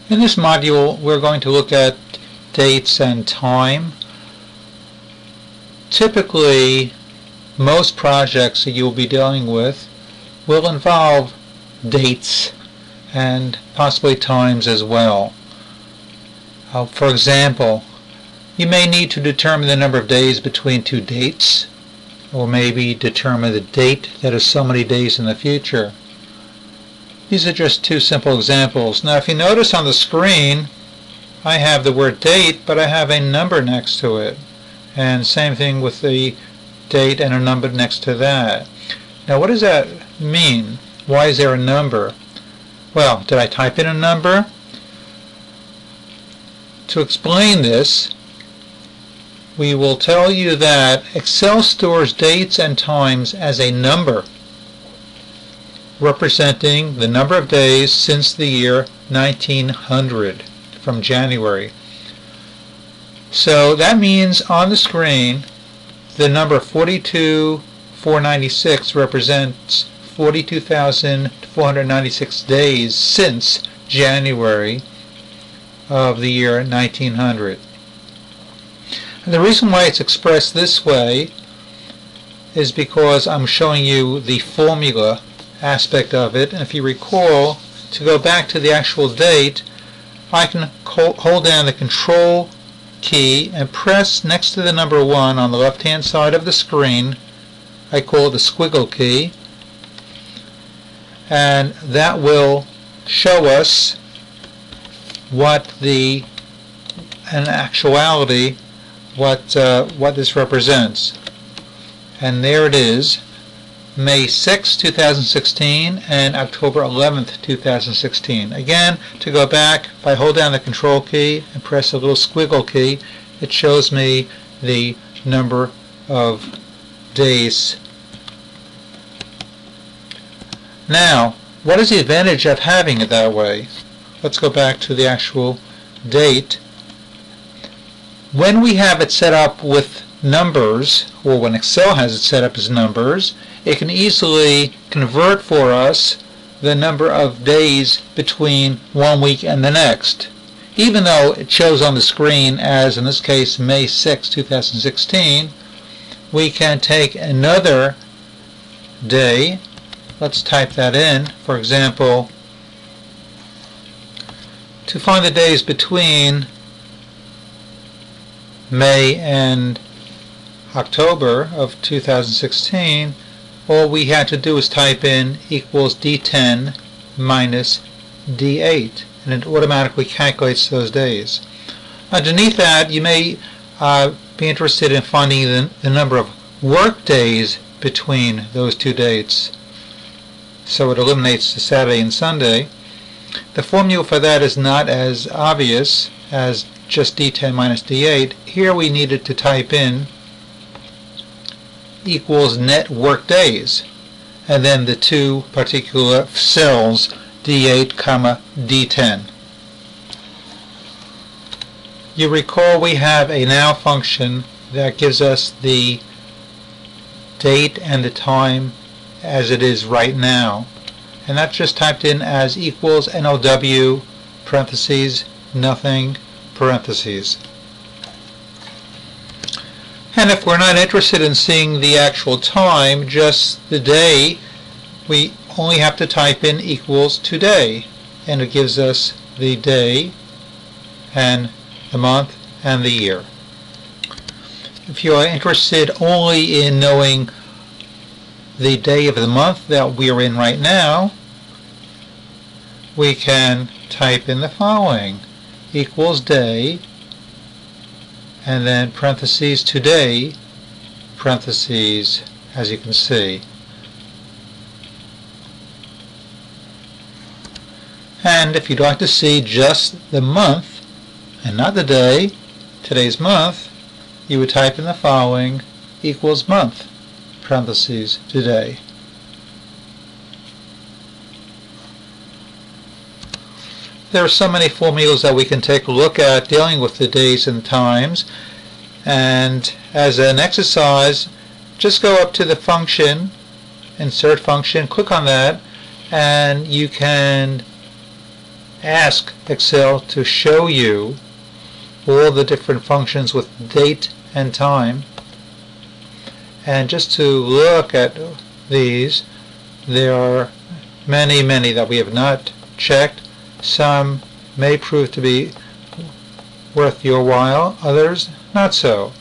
In this module, we're going to look at dates and time. Typically, most projects that you'll be dealing with will involve dates and possibly times as well. For example, you may need to determine the number of days between two dates, or maybe determine the date that is so many days in the future. These are just two simple examples. Now, if you notice on the screen, I have the word date, but I have a number next to it. And same thing with the date and a number next to that. Now, what does that mean? Why is there a number? Well, did I type in a number? To explain this, we will tell you that Excel stores dates and times as a number, representing the number of days since the year 1900, from January. So that means on the screen, the number 42,496 represents 42,496 days since January of the year 1900. And the reason why it's expressed this way is because I'm showing you the formula aspect of it. And if you recall, to go back to the actual date, I can hold down the Control key and press next to the number 1 on the left hand side of the screen. I call it the squiggle key, and that will show us what in actuality what this represents. And there it is, May 6, 2016 and October 11th, 2016. Again, to go back, if I hold down the Control key and press the little squiggle key, it shows me the number of days. Now, what is the advantage of having it that way? Let's go back to the actual date. When we have it set up with numbers, or when Excel has it set up as numbers, it can easily convert for us the number of days between one week and the next. Even though it shows on the screen as, in this case, May 6, 2016, we can take another day. Let's type that in. For example, to find the days between May and October of 2016, all we had to do is type in equals D10 minus D8, and it automatically calculates those days. Underneath that, you may be interested in finding the number of work days between those two dates. So it eliminates the Saturday and Sunday. The formula for that is not as obvious as just D10 minus D8. Here we needed to type in equals net work days, and then the two particular cells, D8, D10. You recall we have a now function that gives us the date and the time as it is right now, and that's just typed in as equals NOW parentheses nothing parentheses. And if we're not interested in seeing the actual time, just the day, we only have to type in equals today, and it gives us the day and the month and the year. If you are interested only in knowing the day of the month that we are in right now, we can type in the following: equals day, and then parentheses today, parentheses, as you can see. And if you'd like to see just the month and not the day, today's month, you would type in the following: equals month, parentheses, today. There are so many formulas that we can take a look at dealing with the days and times, and as an exercise, just go up to the function, insert function, click on that, and you can ask Excel to show you all the different functions with date and time. And just to look at these, there are many that we have not checked. Some may prove to be worth your while, others not so.